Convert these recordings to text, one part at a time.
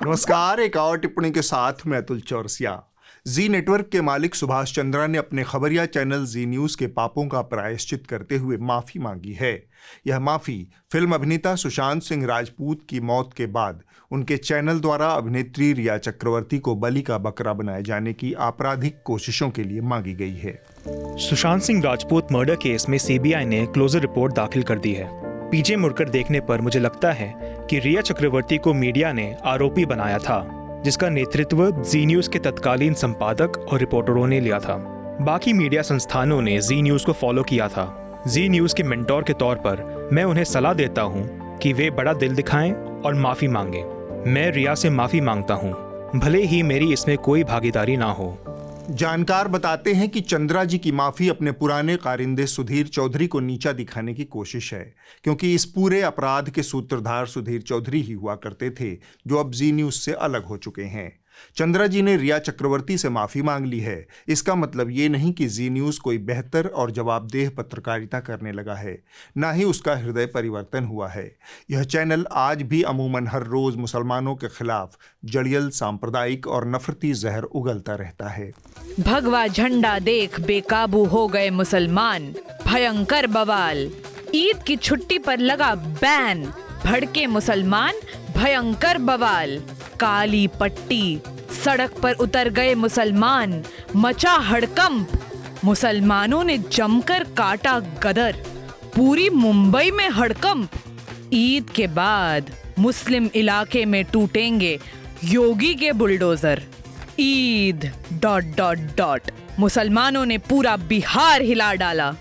नमस्कार, एक और टिप्पणी के साथ मैं अतुल चौरसिया। जी नेटवर्क के मालिक सुभाष चंद्रा ने अपने खबरिया चैनल जी न्यूज़ के पापों का प्रायश्चित करते हुए माफ़ी मांगी है। यह माफ़ी फिल्म अभिनेता सुशांत सिंह राजपूत की मौत के बाद उनके चैनल द्वारा अभिनेत्री रिया चक्रवर्ती को बलि का बकरा बनाए जाने की आपराधिक कोशिशों के लिए मांगी गई है। सुशांत सिंह राजपूत मर्डर केस में सीबीआई ने क्लोजर रिपोर्ट दाखिल कर दी है। पीछे मुड़कर देखने पर मुझे लगता है कि रिया चक्रवर्ती को मीडिया ने आरोपी बनाया था, जिसका नेतृत्व जी न्यूज़ के तत्कालीन संपादक और रिपोर्टरों ने लिया था। बाकी मीडिया संस्थानों ने जी न्यूज़ को फॉलो किया था। जी न्यूज़ के मेंटोर के तौर पर मैं उन्हें सलाह देता हूँ कि वे बड़ा दिल दिखाएं और माफ़ी मांगें। मैं रिया से माफ़ी मांगता हूँ, भले ही मेरी इसमें कोई भागीदारी ना हो। जानकार बताते हैं कि चंद्रा जी की माफ़ी अपने पुराने कारिंदे सुधीर चौधरी को नीचा दिखाने की कोशिश है, क्योंकि इस पूरे अपराध के सूत्रधार सुधीर चौधरी ही हुआ करते थे, जो अब जी न्यूज़ से अलग हो चुके हैं। चंद्रा जी ने रिया चक्रवर्ती से माफ़ी मांग ली है। इसका मतलब ये नहीं कि जी न्यूज़ कोई बेहतर और जवाबदेह पत्रकारिता करने लगा है, ना ही उसका हृदय परिवर्तन हुआ है। यह चैनल आज भी अमूमन हर रोज़ मुसलमानों के खिलाफ जड़ियल, सांप्रदायिक और नफरती जहर उगलता रहता है। भगवा झंडा देख बेकाबू हो गए मुसलमान, भयंकर बवाल। ईद की छुट्टी पर लगा बैन, भड़के मुसलमान, भयंकर बवाल। काली पट्टी, सड़क पर उतर गए मुसलमान, मचा हड़कंप। मुसलमानों ने जमकर काटा गदर, पूरी मुंबई में हड़कंप। ईद के बाद मुस्लिम इलाके में टूटेंगे योगी के बुलडोजर। ईद ... मुसलमानों ने पूरा बिहार हिला डाला।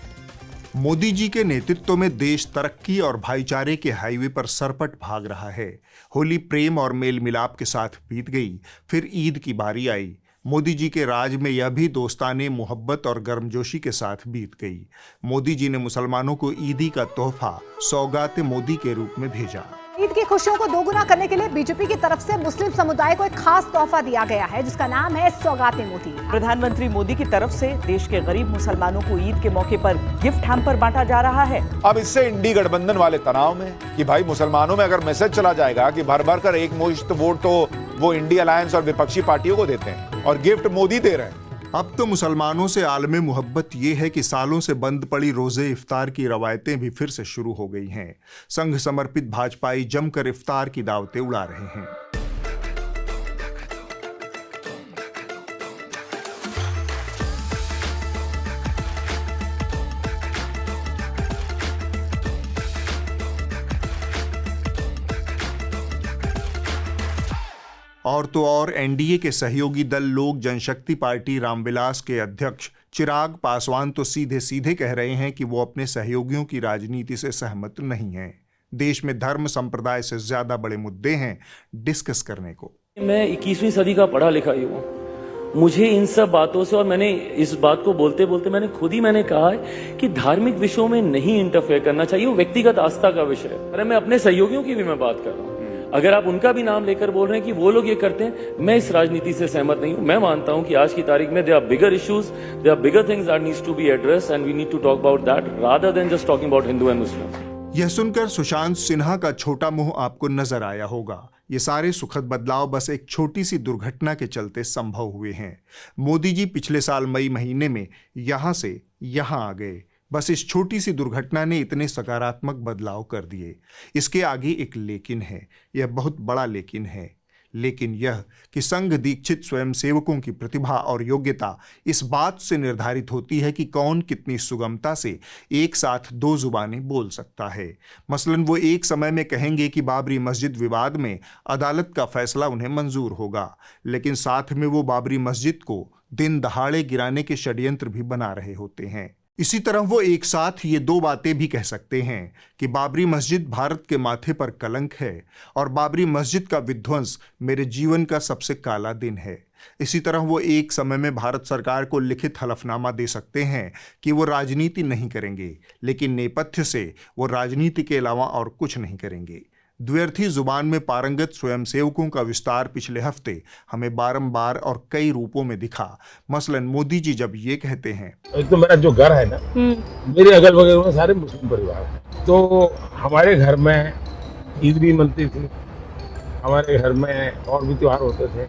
मोदी जी के नेतृत्व में देश तरक्की और भाईचारे के हाईवे पर सरपट भाग रहा है। होली प्रेम और मेल मिलाप के साथ बीत गई, फिर ईद की बारी आई। मोदी जी के राज में यह भी दोस्ताने, मोहब्बत और गर्मजोशी के साथ बीत गई। मोदी जी ने मुसलमानों को ईदी का तोहफा सौगात मोदी के रूप में भेजा। ईद की खुशियों को दोगुना करने के लिए बीजेपी की तरफ से मुस्लिम समुदाय को एक खास तोहफा दिया गया है, जिसका नाम है सौगात मोदी। प्रधानमंत्री मोदी की तरफ से देश के गरीब मुसलमानों को ईद के मौके पर गिफ्ट हैम्पर बांटा जा रहा है। अब इससे इंडी गठबंधन वाले तनाव में कि भाई मुसलमानों में अगर मैसेज चला जाएगा कि भर भर कर एक मुश्त वोट तो वो इंडी अलायंस और विपक्षी पार्टियों को देते हैं और गिफ्ट मोदी दे रहे हैं। अब तो मुसलमानों से आलमे मोहब्बत ये है कि सालों से बंद पड़ी रोजे इफ्तार की रवायतें भी फिर से शुरू हो गई हैं। संघ समर्पित भाजपाई जमकर इफ्तार की दावतें उड़ा रहे हैं। और तो और एनडीए के सहयोगी दल लोक जनशक्ति पार्टी रामविलास के अध्यक्ष चिराग पासवान तो सीधे सीधे कह रहे हैं कि वो अपने सहयोगियों की राजनीति से सहमत नहीं हैं। देश में धर्म संप्रदाय से ज्यादा बड़े मुद्दे हैं डिस्कस करने को। मैं 21वीं सदी का पढ़ा लिखा ही हूँ, मुझे इन सब बातों से, और मैंने इस बात को बोलते बोलते मैंने कहा है कि धार्मिक विषयों में नहीं इंटरफेयर करना चाहिए, वो व्यक्तिगत आस्था का विषय है। अरे मैं अपने सहयोगियों की भी मैं बात कर रहा हूँ, अगर आप उनका भी नाम लेकर बोल रहे हैं कि वो लोग ये करते हैं, मैं इस राजनीति से सहमत नहीं हूं। मैं मानता हूं कि आज की तारीख में there are bigger issues, there are bigger things that needs to be addressed and we need to talk about that rather than just talking about Hindu and Muslim. यह सुनकर सुशांत सिन्हा का छोटा मुंह आपको नजर आया होगा। ये सारे सुखद बदलाव बस एक छोटी सी दुर्घटना के चलते संभव हुए हैं। मोदी जी पिछले साल मई महीने में यहां से यहां आ गए। बस इस छोटी सी दुर्घटना ने इतने सकारात्मक बदलाव कर दिए। इसके आगे एक लेकिन है, यह बहुत बड़ा लेकिन है। लेकिन यह कि संघ दीक्षित स्वयंसेवकों की प्रतिभा और योग्यता इस बात से निर्धारित होती है कि कौन कितनी सुगमता से एक साथ दो जुबानें बोल सकता है। मसलन वो एक समय में कहेंगे कि बाबरी मस्जिद विवाद में अदालत का फैसला उन्हें मंजूर होगा, लेकिन साथ में वो बाबरी मस्जिद को दिन दहाड़े गिराने के षड्यंत्र भी बना रहे होते हैं। इसी तरह वो एक साथ ये दो बातें भी कह सकते हैं कि बाबरी मस्जिद भारत के माथे पर कलंक है और बाबरी मस्जिद का विध्वंस मेरे जीवन का सबसे काला दिन है। इसी तरह वो एक समय में भारत सरकार को लिखित हलफनामा दे सकते हैं कि वो राजनीति नहीं करेंगे, लेकिन नेपथ्य से वो राजनीति के अलावा और कुछ नहीं करेंगे। द्व्यर्थी जुबान में पारंगत स्वयंसेवकों का विस्तार पिछले हफ्ते हमें बारंबार और कई रूपों में दिखा। मसलन मोदी जी जब ये कहते हैं, एक तो मेरा जो घर है ना, मेरे अगल बगल में सारे मुस्लिम परिवार हैं, तो हमारे घर में ईद भी मनती थी, हमारे घर में और भी त्योहार होते थे।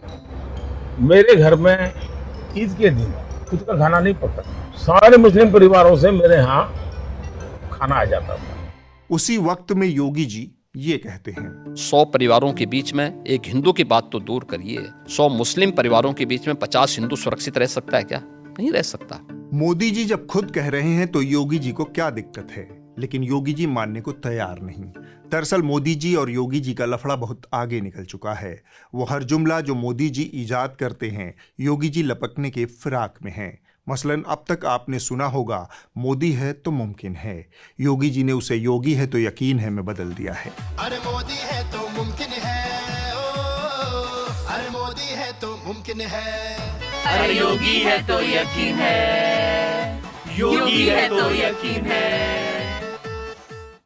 मेरे घर में ईद के दिन खुद का खाना नहीं पकता, सारे मुस्लिम परिवारों से मेरे यहाँ खाना आ जाता था। उसी वक्त में योगी जी ये कहते हैं, 100 परिवारों के बीच में एक हिंदू की बात तो दूर करिए, 100 मुस्लिम परिवारों के बीच में 50 हिंदू सुरक्षित रह सकता है क्या? नहीं रह सकता। मोदी जी जब खुद कह रहे हैं तो योगी जी को क्या दिक्कत है, लेकिन योगी जी मानने को तैयार नहीं। दरअसल मोदी जी और योगी जी का लफड़ा बहुत आगे निकल चुका है। वो हर जुमला जो मोदी जी इजाद करते हैं, योगी जी लपकने के फिराक में हैं। मसलन अब तक आपने सुना होगा, मोदी है तो मुमकिन है। योगी जी ने उसे योगी है तो यकीन है में बदल दिया है। अरे मोदी है तो मुमकिन है, ओ, अरे मोदी है तो मुमकिन है, अरे योगी है तो यकीन है, योगी है तो यकीन है।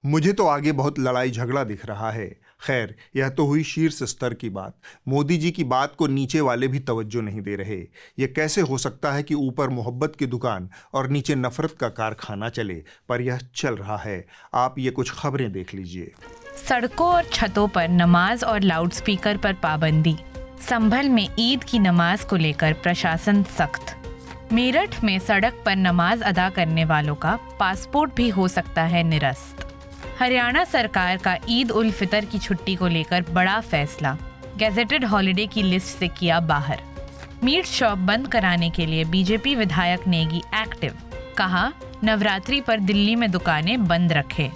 मुझे तो आगे बहुत लड़ाई झगड़ा दिख रहा है। खैर, यह तो हुई शीर्ष स्तर की बात। मोदी जी की बात को नीचे वाले भी तवज्जो नहीं दे रहे। ये कैसे हो सकता है कि ऊपर मोहब्बत की दुकान और नीचे नफरत का कारखाना चले, पर यह चल रहा है। आप ये कुछ खबरें देख लीजिए। सड़कों और छतों पर नमाज और लाउडस्पीकर पर पाबंदी। संभल में ईद की नमाज को लेकर प्रशासन सख्त। मेरठ में सड़क पर नमाज अदा करने वालों का पासपोर्ट भी हो सकता है निरस्त। हरियाणा सरकार का ईद उल फितर की छुट्टी को लेकर बड़ा फैसला, गैजेटेड हॉलिडे की लिस्ट से किया बाहर। मीट शॉप बंद कराने के लिए बीजेपी विधायक नेगी एक्टिव, कहा नवरात्रि पर दिल्ली में दुकानें बंद रखें।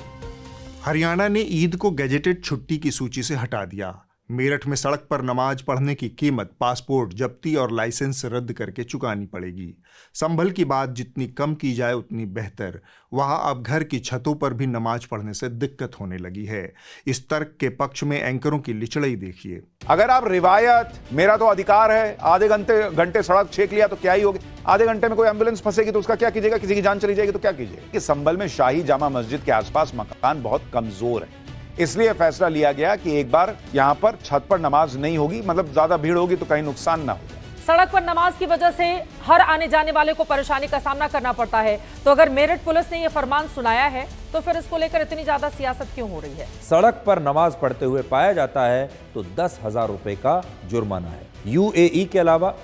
हरियाणा ने ईद को गैजेटेड छुट्टी की सूची से हटा दिया। मेरठ में सड़क पर नमाज पढ़ने की कीमत पासपोर्ट जब्ती और लाइसेंस रद्द करके चुकानी पड़ेगी। संभल की बात जितनी कम की जाए उतनी बेहतर। वहां अब घर की छतों पर भी नमाज पढ़ने से दिक्कत होने लगी है। इस तर्क के पक्ष में एंकरों की लिचड़ई देखिए। अगर आप रिवायत मेरा तो अधिकार है, आधे घंटे सड़क छेक लिया तो क्या ही होगी, आधे घंटे में कोई एम्बुलेंस फंसेगी तो उसका क्या कीजिएगा, किसी की जान चली जाएगी तो क्या कीजिएगा। कि संभल में शाही जामा मस्जिद के आसपास मकान बहुत कमजोर है, इसलिए फैसला लिया गया कि एक बार यहां पर छत पर नमाज नहीं होगी, मतलब ज्यादा भीड़ होगी तो कहीं नुकसान ना हो जाए। सड़क पर नमाज की वजह से हर आने जाने वाले को परेशानी का सामना करना पड़ता है, तो अगर मेरठ पुलिस ने यह फरमान सुनाया है तो फिर इसको लेकर इतनी ज्यादा सियासत क्यों हो रही है? सड़क पर नमाज पढ़ते हुए पाया जाता है तो 10,000 रुपए का जुर्माना है। यूएई के अलावा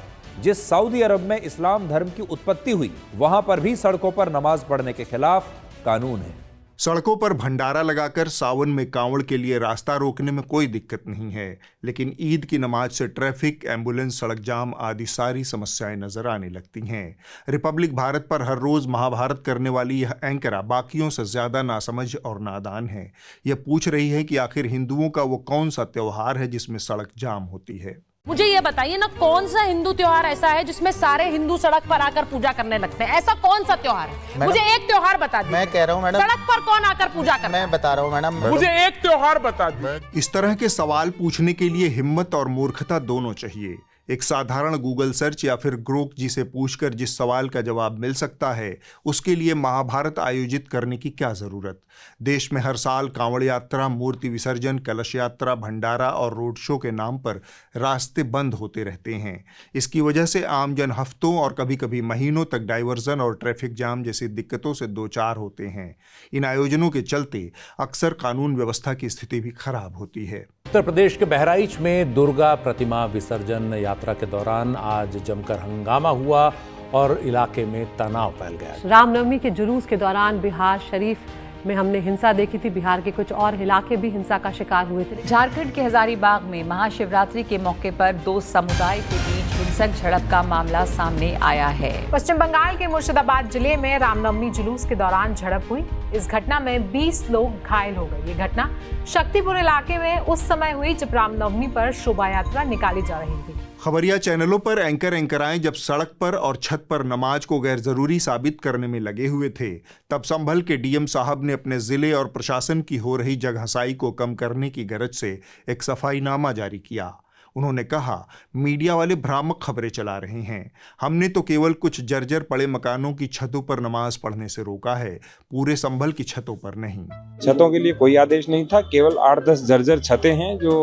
जिस सऊदी अरब में इस्लाम धर्म की उत्पत्ति हुई, वहां पर भी सड़कों पर नमाज पढ़ने के खिलाफ कानून है। सड़कों पर भंडारा लगाकर सावन में कांवड़ के लिए रास्ता रोकने में कोई दिक्कत नहीं है, लेकिन ईद की नमाज से ट्रैफिक, एम्बुलेंस, सड़क जाम आदि सारी समस्याएं नजर आने लगती हैं। रिपब्लिक भारत पर हर रोज महाभारत करने वाली यह एंकरा बाकियों से ज्यादा नासमझ और नादान है। यह पूछ रही है कि आखिर हिंदुओं का वो कौन सा त्योहार है जिसमें सड़क जाम होती है। मुझे ये बताइए ना, कौन सा हिंदू त्योहार ऐसा है जिसमें सारे हिंदू सड़क पर आकर पूजा करने लगते हैं? ऐसा कौन सा त्योहार है? मुझे एक त्योहार बता दीजिए। मैं कह रहा हूँ मैडम, सड़क पर कौन आकर पूजा करता है? मैं बता रहा हूँ मैडम, मुझे एक त्योहार बता दीजिए। इस तरह के सवाल पूछने के लिए हिम्मत और मूर्खता दोनों चाहिए। एक साधारण गूगल सर्च या फिर ग्रोक जी से पूछकर जिस सवाल का जवाब मिल सकता है, उसके लिए महाभारत आयोजित करने की क्या जरूरत? देश में हर साल कांवड़ यात्रा, मूर्ति विसर्जन, कलश यात्रा, भंडारा और रोड शो के नाम पर रास्ते बंद होते रहते हैं। इसकी वजह से आमजन हफ्तों और कभी कभी महीनों तक डाइवर्जन और ट्रैफिक जाम जैसी दिक्कतों से दो चार होते हैं। इन आयोजनों के चलते अक्सर कानून व्यवस्था की स्थिति भी खराब होती है। उत्तर प्रदेश के बहराइच में दुर्गा प्रतिमा विसर्जन यात्रा के दौरान आज जमकर हंगामा हुआ और इलाके में तनाव फैल गया। रामनवमी के जुलूस के दौरान बिहार शरीफ में हमने हिंसा देखी थी। बिहार के कुछ और इलाके भी हिंसा का शिकार हुए थे। झारखंड के हजारीबाग में महाशिवरात्रि के मौके पर दो समुदाय के बीच हिंसक झड़प का मामला सामने आया है। पश्चिम बंगाल के मुर्शिदाबाद जिले में रामनवमी जुलूस के दौरान झड़प हुई। इस घटना में 20 लोग घायल हो गए। ये घटना शक्तिपुर इलाके में उस समय हुई जब रामनवमी पर शोभा यात्रा निकाली जा रही थी। खबरिया चैनलों पर एंकराएं जब सड़क पर और छत पर नमाज को गैर जरूरी साबित करने में लगे हुए थे, तब संभल के डीएम साहब ने अपने जिले और प्रशासन की हो रही जगहसाई को कम करने की गरज से एक सफाईनामा जारी किया। उन्होंने कहा, मीडिया वाले भ्रामक खबरें चला रहे हैं। हमने तो केवल कुछ जर्जर पड़े मकानों की छतों पर नमाज पढ़ने से रोका है, पूरे संभल की छतों पर नहीं। छतों के लिए कोई आदेश नहीं था, केवल 8-10 जर्जर छतें हैं जो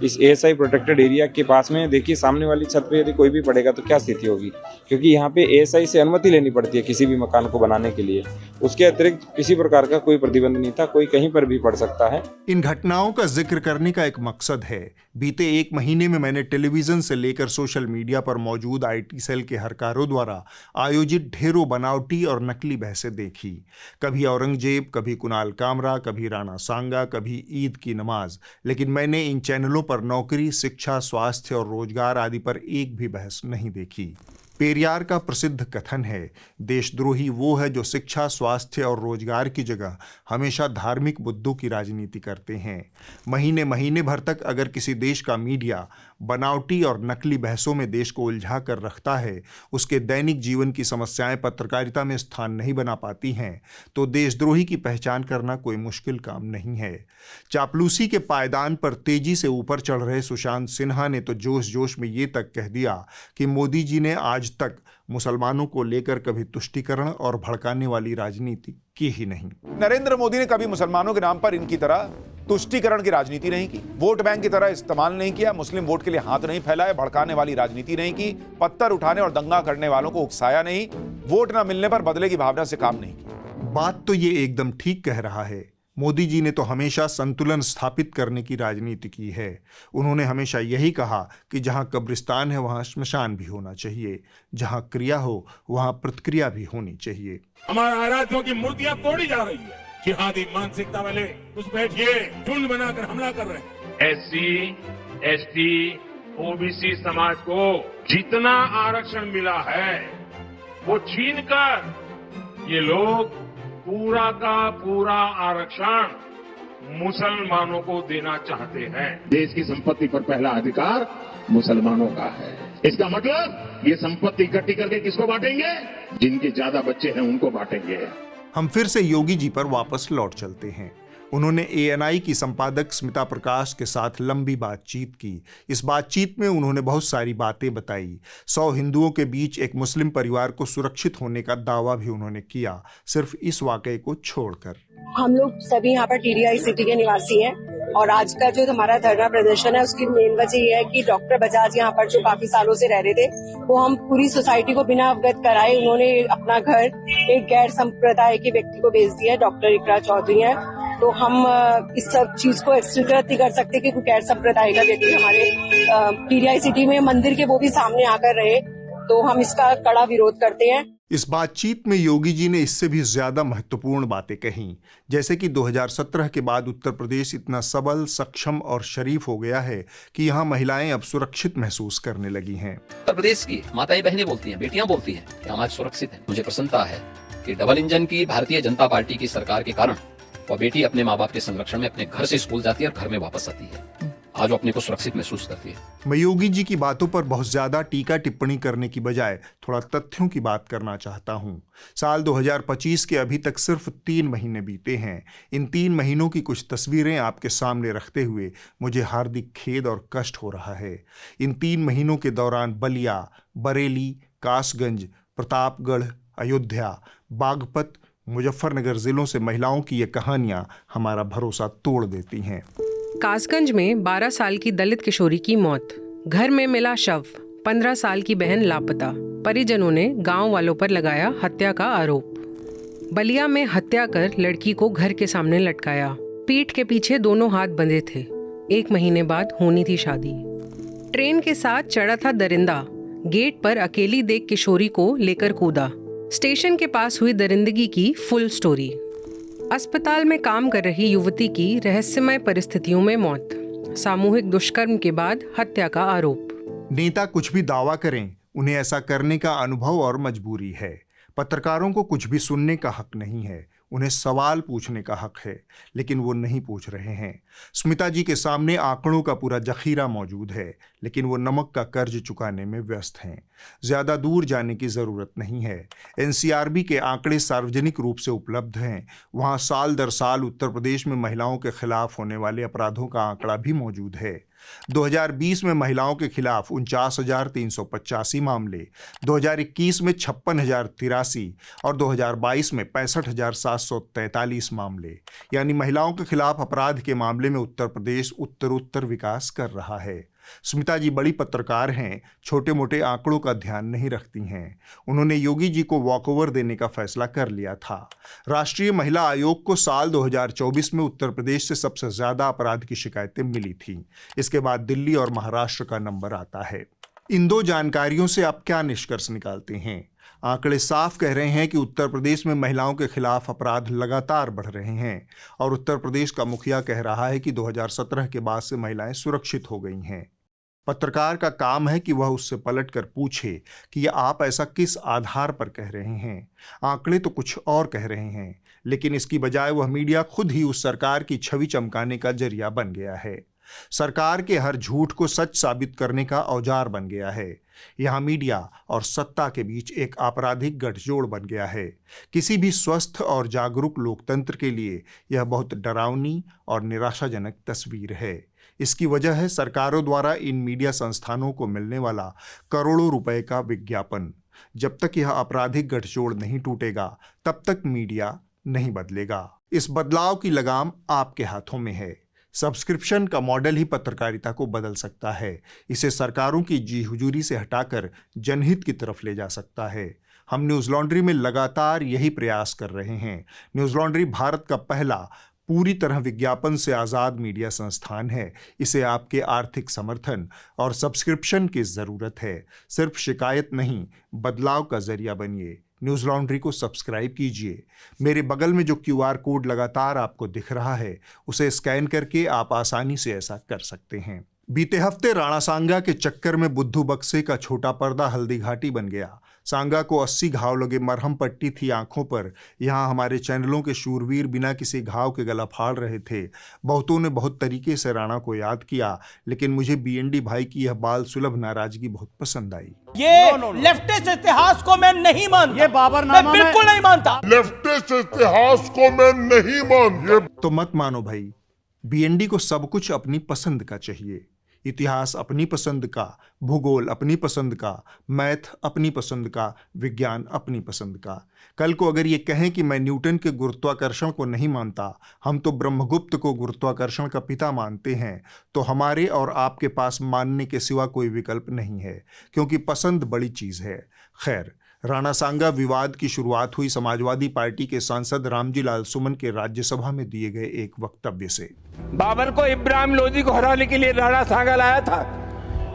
इस एएसआई प्रोटेक्टेड एरिया के पास में। देखिए सामने वाली छत पे यदि कोई भी पड़ेगा तो क्या स्थिति होगी, क्योंकि यहाँ पे एएसआई से अनुमति लेनी पड़ती है किसी भी मकान को बनाने के लिए। उसके अतिरिक्त किसी प्रकार का कोई प्रतिबंध नहीं था, कोई कहीं पर भी पड़ सकता है। इन घटनाओं का जिक्र करने का एक मकसद है। बीते 1 महीने में मैंने टेलीविजन से लेकर सोशल मीडिया पर मौजूद आईटी सेल के हरकारों द्वारा आयोजित ढेरों बनावटी और नकली बहसें देखी। कभी औरंगजेब, कभी कुणाल कामरा, कभी राणा सांगा, कभी ईद की नमाज। लेकिन मैंने इन चैनलों पर नौकरी, शिक्षा, स्वास्थ्य और रोजगार आदि पर एक भी बहस नहीं देखी। पेरियार का प्रसिद्ध कथन है, देशद्रोही वो है जो शिक्षा, स्वास्थ्य और रोजगार की जगह हमेशा धार्मिक मुद्दों की राजनीति करते हैं। महीने महीने भर तक अगर किसी देश का मीडिया बनावटी और नकली बहसों में देश को उलझा कर रखता है, उसके दैनिक जीवन की समस्याएं पत्रकारिता में स्थान नहीं बना पाती हैं, तो देशद्रोही की पहचान करना कोई मुश्किल काम नहीं है। चापलूसी के पायदान पर तेजी से ऊपर चढ़ रहे सुशांत सिन्हा ने तो जोश जोश में ये तक कह दिया कि मोदी जी ने आज तक मुसलमानों को लेकर कभी तुष्टीकरण और भड़काने वाली राजनीति की ही नहीं। नरेंद्र मोदी ने कभी मुसलमानों के नाम पर इनकी तरह तुष्टीकरण की राजनीति नहीं की, वोट बैंक की तरह इस्तेमाल नहीं किया, मुस्लिम वोट के लिए हाथ नहीं फैलाए, भड़काने वाली राजनीति नहीं की, पत्थर उठाने और दंगा करने वालों को उकसाया नहीं, वोट न मिलने पर बदले की भावना से काम नहीं किया। बात तो ये एकदम ठीक कह रहा है। मोदी जी ने तो हमेशा संतुलन स्थापित करने की राजनीति की है। उन्होंने हमेशा यही कहा कि जहां कब्रिस्तान है वहां श्मशान भी होना चाहिए, जहां क्रिया हो वहां प्रतिक्रिया भी होनी चाहिए। हमारे आराध्यों की मूर्तियां तोड़ी जा रही है, जिहादी मानसिकता वाले उस बैठिए झुंड बनाकर हमला कर रहे हैं। SC, ST, OBC समाज को जितना आरक्षण मिला है वो छीनकर ये लोग पूरा का पूरा आरक्षण मुसलमानों को देना चाहते हैं। देश की संपत्ति पर पहला अधिकार मुसलमानों का है। इसका मतलब ये संपत्ति इकट्ठी करके किसको बांटेंगे? जिनके ज्यादा बच्चे हैं उनको बांटेंगे। हम फिर से योगी जी पर वापस लौट चलते हैं। उन्होंने ANI की संपादक स्मिता प्रकाश के साथ लंबी बातचीत की। इस बातचीत में उन्होंने बहुत सारी बातें बताई। 100 हिंदुओं के बीच एक मुस्लिम परिवार को सुरक्षित होने का दावा भी उन्होंने किया, सिर्फ इस वाकये को छोड़कर। हम लोग सभी यहाँ पर TDI सिटी के निवासी हैं और आज का जो हमारा धरना प्रदर्शन है उसकी मेन वजह ये है कि डॉक्टर बजाज यहाँ पर जो काफी सालों से रह रहे थे, वो हम पूरी सोसाइटी को बिना अवगत कराए उन्होंने अपना घर एक गैर संप्रदाय के व्यक्ति को बेच दिया। डॉक्टर इकरा चौधरी है, तो हम इस सब चीज को स्वीकृत नहीं कर सकते कि कोई गैर संप्रदाय का व्यक्ति हमारे TDI सिटी में मंदिर के वो भी सामने आकर रहे, तो हम इसका कड़ा विरोध करते हैं। इस बातचीत में योगी जी ने इससे भी ज्यादा महत्वपूर्ण बातें कहीं, जैसे कि 2017 के बाद उत्तर प्रदेश इतना सबल, सक्षम और शरीफ हो गया है कि यहाँ महिलाएं अब सुरक्षित महसूस करने लगी हैं। उत्तर प्रदेश की माताएं बहनें बोलती हैं, बेटियां बोलती हैं कि हम आज सुरक्षित हैं। मुझे प्रसन्नता है कि डबल इंजन की भारतीय जनता पार्टी की सरकार के कारण वह बेटी अपने माँ बाप के संरक्षण में अपने घर से स्कूल जाती है और घर में वापस आती है। आज वो अपने को सुरक्षित महसूस करती है। मैं योगी जी की बातों पर बहुत ज्यादा टीका टिप्पणी करने की बजाय थोड़ा तथ्यों की बात करना चाहता हूं। साल 2025 के अभी तक सिर्फ 3 महीने बीते हैं। इन 3 महीनों की कुछ तस्वीरें आपके सामने रखते हुए मुझे हार्दिक खेद और कष्ट हो रहा है। इन 3 महीनों के दौरान बलिया, बरेली, कासगंज, प्रतापगढ़, अयोध्या, बागपत, मुजफ्फरनगर जिलों से महिलाओं की ये कहानियां हमारा भरोसा तोड़ देती हैं। कासगंज में 12 साल की दलित किशोरी की मौत, घर में मिला शव, 15 साल की बहन लापता, परिजनों ने गांव वालों पर लगाया हत्या का आरोप। बलिया में हत्या कर लड़की को घर के सामने लटकाया, पीठ के पीछे दोनों हाथ बंधे थे। 1 महीने बाद होनी थी शादी। ट्रेन के साथ चढ़ा था दरिंदा, गेट पर अकेली देख किशोरी को लेकर कूदा। स्टेशन के पास हुई दरिंदगी की फुल स्टोरी। अस्पताल में काम कर रही युवती की रहस्यमय परिस्थितियों में मौत, सामूहिक दुष्कर्म के बाद हत्या का आरोप। नेता कुछ भी दावा करें, उन्हें ऐसा करने का अनुभव और मजबूरी है। पत्रकारों को कुछ भी सुनने का हक नहीं है, उन्हें सवाल पूछने का हक है, लेकिन वो नहीं पूछ रहे हैं। स्मिता जी के सामने आंकड़ों का पूरा जखीरा मौजूद है, लेकिन वो नमक का कर्ज चुकाने में व्यस्त हैं। ज़्यादा दूर जाने की ज़रूरत नहीं है। एनसीआरबी के आंकड़े सार्वजनिक रूप से उपलब्ध हैं। वहाँ साल दर साल उत्तर प्रदेश में महिलाओं के खिलाफ होने वाले अपराधों का आंकड़ा भी मौजूद है। 2020 में महिलाओं के खिलाफ 49,385 मामले, 2021 में 56,083 और 2022 में 65,743 मामले। यानी महिलाओं के खिलाफ अपराध के मामले में उत्तर प्रदेश उत्तरोत्तर विकास कर रहा है। स्मिता जी बड़ी पत्रकार हैं, छोटे मोटे आंकड़ों का ध्यान नहीं रखती हैं। उन्होंने योगी जी को वॉकओवर देने का फैसला कर लिया था। राष्ट्रीय महिला आयोग को साल 2024 में उत्तर प्रदेश से सबसे ज्यादा अपराध की शिकायतें मिली थीं। इसके बाद दिल्ली और महाराष्ट्र का नंबर आता है। इन दो जानकारियों से आप क्या निष्कर्ष निकालते हैं? आंकड़े साफ कह रहे हैं कि उत्तर प्रदेश में महिलाओं के खिलाफ अपराध लगातार बढ़ रहे हैं और उत्तर प्रदेश का मुखिया कह रहा है कि 2017 के बाद से महिलाएं सुरक्षित हो गई हैं। पत्रकार का काम है कि वह उससे पलटकर पूछे कि ये आप ऐसा किस आधार पर कह रहे हैं। आंकड़े तो कुछ और कह रहे हैं, लेकिन इसकी बजाय वह मीडिया खुद ही उस सरकार की छवि चमकाने का जरिया बन गया है। सरकार के हर झूठ को सच साबित करने का औजार बन गया है। यहाँ मीडिया और सत्ता के बीच एक आपराधिक गठजोड़ बन गया है। किसी भी स्वस्थ और जागरूक लोकतंत्र के लिए यह बहुत डरावनी और निराशाजनक तस्वीर है। इसकी वजह है सरकारों द्वारा इन मीडिया संस्थानों को मिलने वाला करोड़ों रुपए का विज्ञापन। जब तक यह आपराधिक गठजोड़ नहीं टूटेगा, तब तक मीडिया नहीं बदलेगा। इस बदलाव की लगाम आपके हाथों में है। सब्सक्रिप्शन का मॉडल ही पत्रकारिता को बदल सकता है। इसे सरकारों की जी हुजूरी से हटाकर जनहित की तरफ ले जा सकता है। हम न्यूज़ लॉन्ड्री में लगातार यही प्रयास कर रहे हैं। न्यूज़ लॉन्ड्री भारत का पहला पूरी तरह विज्ञापन से आज़ाद मीडिया संस्थान है। इसे आपके आर्थिक समर्थन और सब्सक्रिप्शन की ज़रूरत है। सिर्फ शिकायत नहीं, बदलाव का जरिया बनिए। न्यूज़ लॉन्ड्री को सब्सक्राइब कीजिए। मेरे बगल में जो QR कोड लगातार आपको दिख रहा है, उसे स्कैन करके आप आसानी से ऐसा कर सकते हैं। बीते हफ्ते राणा सांगा के चक्कर में बुद्धू बक्से का छोटा पर्दा हल्दी घाटी बन गया। सांगा को 80 घाव लगे, मरहम पट्टी थी आंखों पर। यहाँ हमारे चैनलों के शूरवीर बिना किसी घाव के गला फाड़ रहे थे। बहुतों ने बहुत तरीके से राणा को याद किया, लेकिन मुझे BND भाई की यह बाल सुलभ नाराजगी बहुत पसंद आई। ये लेफ्टिस्ट इतिहास को मैं नहीं मानता। ये बाबरनामा मैं बिल्कुल नहीं मानता। लेफ्टिस्ट इतिहास को मैं नहीं मानता। तो मत मानो भाई, BND को सब कुछ अपनी पसंद का चाहिए। इतिहास अपनी पसंद का, भूगोल अपनी पसंद का, मैथ अपनी पसंद का, विज्ञान अपनी पसंद का। कल को अगर ये कहें कि मैं न्यूटन के गुरुत्वाकर्षण को नहीं मानता, हम तो ब्रह्मगुप्त को गुरुत्वाकर्षण का पिता मानते हैं, तो हमारे और आपके पास मानने के सिवा कोई विकल्प नहीं है, क्योंकि पसंद बड़ी चीज़ है। खैर, राणा सांगा विवाद की शुरुआत हुई समाजवादी पार्टी के सांसद रामजी लाल सुमन के राज्यसभा में दिए गए एक वक्तव्य से। बाबर को इब्राहिम लोधी को हराने के लिए राणा सांगा लाया था,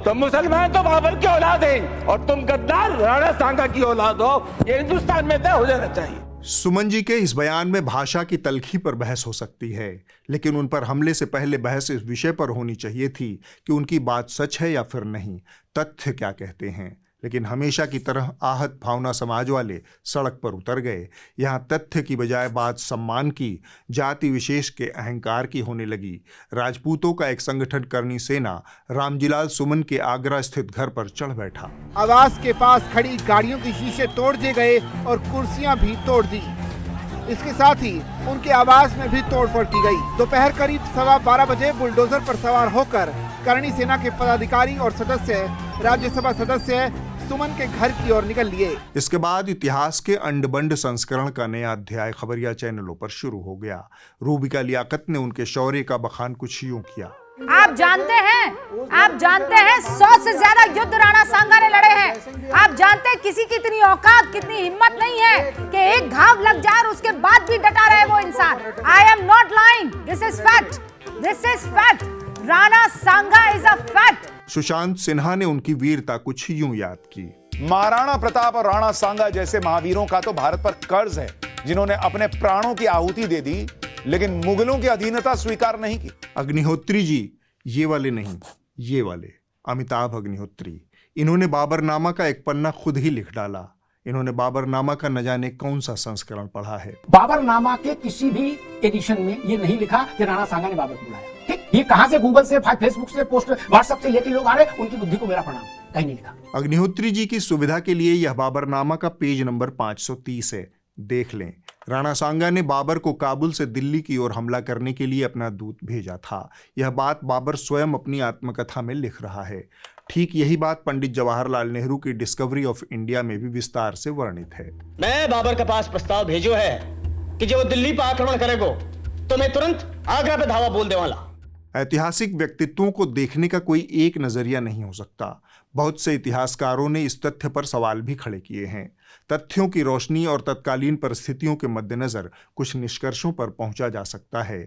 तो मुसलमान तो बाबर की औलाद हैं और तुम गद्दार राणा सांगा की औलाद हो। ये हिंदुस्तान में तय हो जाना चाहिए। सुमन जी के इस बयान में भाषा की तलखी पर बहस हो सकती है, लेकिन उन पर हमले से पहले बहस इस विषय पर होनी चाहिए थी कि उनकी बात सच है या फिर नहीं, तथ्य क्या कहते हैं। लेकिन हमेशा की तरह आहत भावना समाज वाले सड़क पर उतर गए। यहाँ तथ्य की बजाय बात सम्मान की, जाति विशेष के अहंकार की होने लगी। राजपूतों का एक संगठन करनी सेना रामजीलाल सुमन के आगरा स्थित घर पर चढ़ बैठा। आवास के पास खड़ी गाड़ियों के शीशे तोड़ दिए गए और कुर्सियां भी तोड़ दी। इसके साथ ही उनके आवास में भी तोड़फोड़ की गई। दोपहर करीब 12:15 बजे बुलडोजर पर सवार होकर करनी सेना के पदाधिकारी और सदस्य राज्यसभा सदस्य सुमन के घर की ओर निकल लिए। इसके बाद इतिहास के अंड-बंड संस्करण का नया अध्याय खबरिया चैनलों पर शुरू हो गया। रूबिका लियाकत ने उनके शौर्य का बखान कुछ यूं किया। आप जानते हैं 100 से ज्यादा युद्ध राणा सांगा ने लड़े हैं। आप जानते हैं किसी की इतनी औकात, कितनी हिम्मत नहीं है कि एक घाव लग जाए और उसके बाद भी डटा रहे वो इंसान। I am not lying, this is fact. Rana Sanga is a fact. Sushant Sinha ने उनकी वीरता कुछ यूं याद की। महाराणा प्रताप और राणा सांगा जैसे महावीरों का तो भारत पर कर्ज है, जिन्होंने अपने प्राणों की आहुति दे दी, लेकिन मुगलों की अधीनता स्वीकार नहीं की। अग्निहोत्री जी, ये वाले नहीं, ये वाले अमिताभ अग्निहोत्री। इन्होंने बाबरनामा का एक पन्ना खुद ही लिख डाला। इन्होंने बाबरनामा का न जाने कौन सा संस्करण पढ़ा है। बाबरनामा के किसी भी एडिशन में ये नहीं लिखा कि राणा सांगा ने बाबर को बुलाया। ठीक, ये कहां से गूगल से, फेसबुक से, पोस्ट, व्हाट्सएप से लेके लोग आ रहे, उनकी बुद्धि को मेरा प्रणाम, कहीं नहीं लिखा। अग्निहोत्री जी की सुविधा के लिए यह बाबरनामा का पेज नंबर 530 है, देख लें। राणा सांगा ने बाबर को काबुल से दिल्ली की ओर हमला करने के लिए अपना दूत भेजा था। यह बात बाबर स्वयं अपनी आत्मकथा में लिख रहा है। ठीक यही बात पंडित जवाहरलाल नेहरू की डिस्कवरी ऑफ इंडिया में भी विस्तार से वर्णित है। मैं बाबर के पास प्रस्ताव भेजो है कि जो दिल्ली पर आक्रमण करेगो तो मैं तुरंत आगरा पे धावा बोल दे वाला। ऐतिहासिक व्यक्तित्वों को देखने का कोई एक नजरिया नहीं हो सकता। बहुत से इतिहासकारों ने इस तथ्य पर सवाल भी खड़े किए हैं। तथ्यों की रोशनी और तत्कालीन परिस्थितियों के मद्देनजर कुछ निष्कर्षों पर पहुंचा जा सकता है।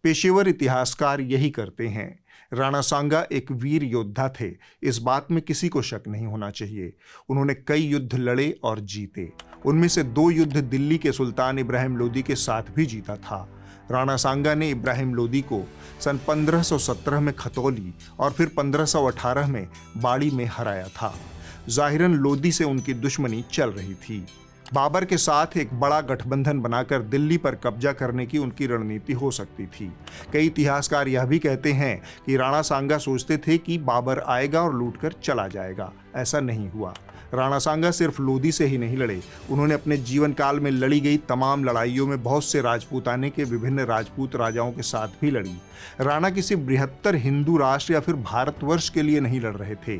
पेशेवर इतिहासकार यही करते हैं। राणा सांगा एक वीर योद्धा थे, इस बात में किसी को शक नहीं होना चाहिए। उन्होंने कई युद्ध लड़े और जीते। उनमें से 2 युद्ध दिल्ली के सुल्तान इब्राहिम लोदी के साथ भी जीता था। राणा सांगा ने इब्राहिम लोदी को सन 1517 में खतौली और फिर 1518 में बाड़ी में हराया था। जाहिरन लोदी से उनकी दुश्मनी चल रही थी। बाबर के साथ एक बड़ा गठबंधन बनाकर दिल्ली पर कब्जा करने की उनकी रणनीति हो सकती थी। कई इतिहासकार यह भी कहते हैं कि राणा सांगा सोचते थे कि बाबर आएगा और लूटकर चला जाएगा। ऐसा नहीं हुआ। राणा सांगा सिर्फ लोदी से ही नहीं लड़े, उन्होंने अपने जीवन काल में लड़ी गई तमाम लड़ाइयों में बहुत से राजपूताने के विभिन्न राजपूत राजाओं के साथ भी लड़ी। राणा किसी बृहत्तर हिंदू राष्ट्र या फिर भारतवर्ष के लिए नहीं लड़ रहे थे।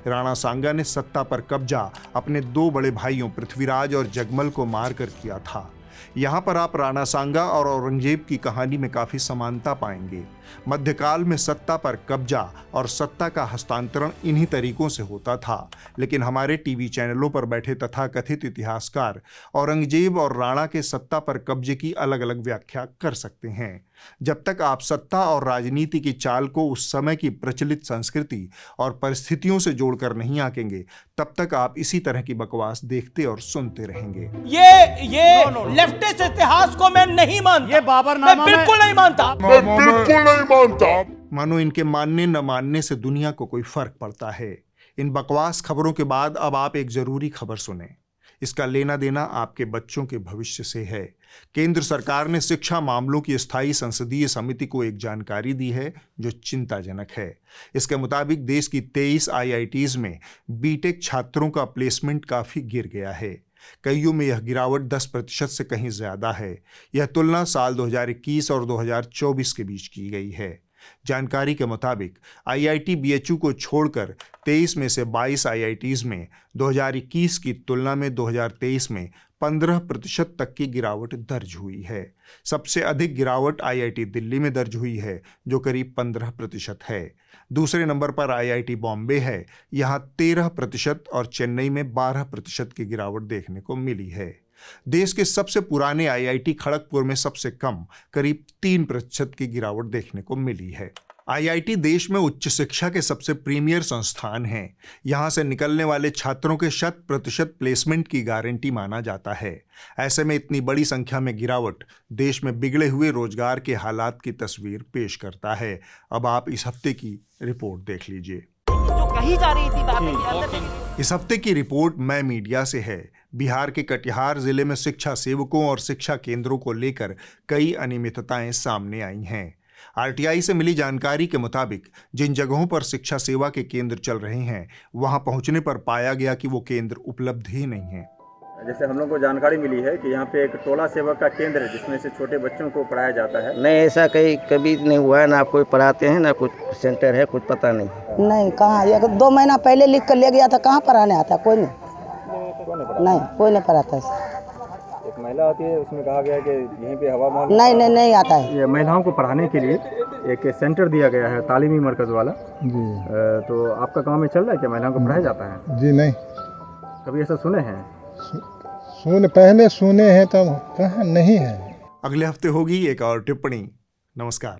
राणा सांगा ने सत्ता पर कब्जा अपने 2 बड़े भाइयों पृथ्वीराज और जगमल को मारकर किया था। यहाँ पर आप राणा सांगा और औरंगजेब की कहानी में काफी समानता पाएंगे। मध्यकाल में सत्ता पर कब्जा और सत्ता का हस्तांतरण इन्हीं तरीकों से होता था, लेकिन हमारे टीवी चैनलों पर बैठे तथाकथित इतिहासकार औरंगजेब और राणा के सत्ता पर कब्जे की अलग अलग व्याख्या कर सकते हैं। जब तक आप सत्ता और राजनीति की चाल को उस समय की प्रचलित संस्कृति और परिस्थितियों से जोड़कर नहीं आंकेंगे, तब तक आप इसी तरह की बकवास देखते और सुनते रहेंगे। ये लेफ्टिस्ट इतिहास को मैं नहीं मानता। ये बाबरनामा मैं बिल्कुल नहीं मानता। मानो इनके मानने न मानने से दुनिया को कोई फर्क पड़ता है। इन बकवास खबरों के बाद अब आप एक जरूरी खबर सुने। इसका लेना देना आपके बच्चों के भविष्य से है। केंद्र सरकार ने शिक्षा मामलों की स्थायी संसदीय समिति को एक जानकारी दी है जो चिंताजनक है। इसके मुताबिक देश की 23 IITs में बीटेक छात्रों का प्लेसमेंट काफी गिर गया है। कईयों में यह गिरावट 10% से कहीं ज्यादा है। यह तुलना साल 2021 और 2024 के बीच की गई है। जानकारी के मुताबिक IIT BHU को छोड़कर 23 में से 22 IITs में 2021 की तुलना में 2023 में 15% तक की गिरावट दर्ज हुई है। सबसे अधिक गिरावट IIT दिल्ली में दर्ज हुई है जो करीब 15% है। दूसरे नंबर पर IIT बॉम्बे है, यहाँ 13% और चेन्नई में 12% की गिरावट देखने को मिली है। देश के सबसे पुराने IIT खड़गपुर में सबसे कम करीब 3% की गिरावट देखने को मिली है। IIT देश में उच्च शिक्षा के सबसे प्रीमियर संस्थान हैं। यहाँ से निकलने वाले छात्रों के 100% प्लेसमेंट की गारंटी माना जाता है। ऐसे में इतनी बड़ी संख्या में गिरावट देश में बिगड़े हुए रोजगार के हालात की तस्वीर पेश करता है। अब आप इस हफ्ते की रिपोर्ट देख लीजिए। जो कही जा रही थी बातें इस हफ्ते की रिपोर्ट मैं मीडिया से है। बिहार के कटिहार जिले में शिक्षा सेवकों और शिक्षा केंद्रों को लेकर कई अनियमितताएं सामने आई हैं। RTI से मिली जानकारी के मुताबिक जिन जगहों पर शिक्षा सेवा के केंद्र चल रहे हैं, वहां पहुंचने पर पाया गया कि वो केंद्र उपलब्ध ही नहीं है। जैसे हम लोग को जानकारी मिली है कि यहाँ पे एक टोला सेवक का केंद्र है जिसमें से छोटे बच्चों को पढ़ाया जाता है। नहीं, ऐसा कभी नहीं हुआ है। ना कोई पढ़ाते हैं, ना कुछ सेंटर है, कुछ पता नहीं। कहाँ, 2 महीना पहले लिख कर ले गया था, कहाँ पढ़ाने आता? कोई नहीं, कोई नहीं पढ़ाता है। एक महिला आती है, उसमें कहा गया कि यहीं पे हवा महल नहीं आता है। ये महिलाओं को पढ़ाने के लिए एक सेंटर दिया गया है, तालीमी मरकज वाला जी। तो आपका गाँव में चल रहा है क्या? महिलाओं को पढ़ाया जाता है? जी नहीं। कभी ऐसा सुने हैं? पहले सुने हैं, तब कहाँ नहीं है। अगले हफ्ते होगी एक और टिप्पणी। नमस्कार।